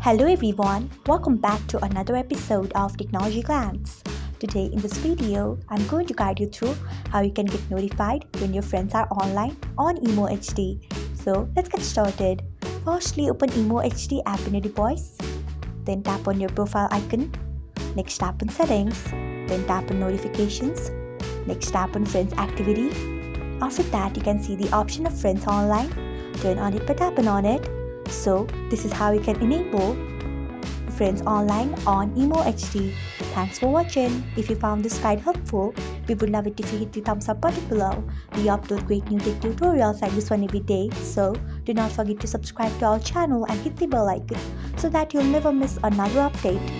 Hello everyone, welcome back to another episode of Technologyglance. Today in this video, I'm going to guide you through how you can get notified when your friends are online on Emo HD. So let's get started. Firstly, open Emo HD app in your device. Then tap on your profile icon. Next tap on settings. Then tap on notifications. Next tap on friends activity. After that, you can see the option of friends online. Turn on it by tapping on it. So this is how you can enable friends online on Emo HD. Thanks for watching. If you found this guide helpful, we would love it if you hit the thumbs up button below. We upload great new tech tutorials like this one every day, so do not forget to subscribe to our channel and hit the bell icon so that you'll never miss another update.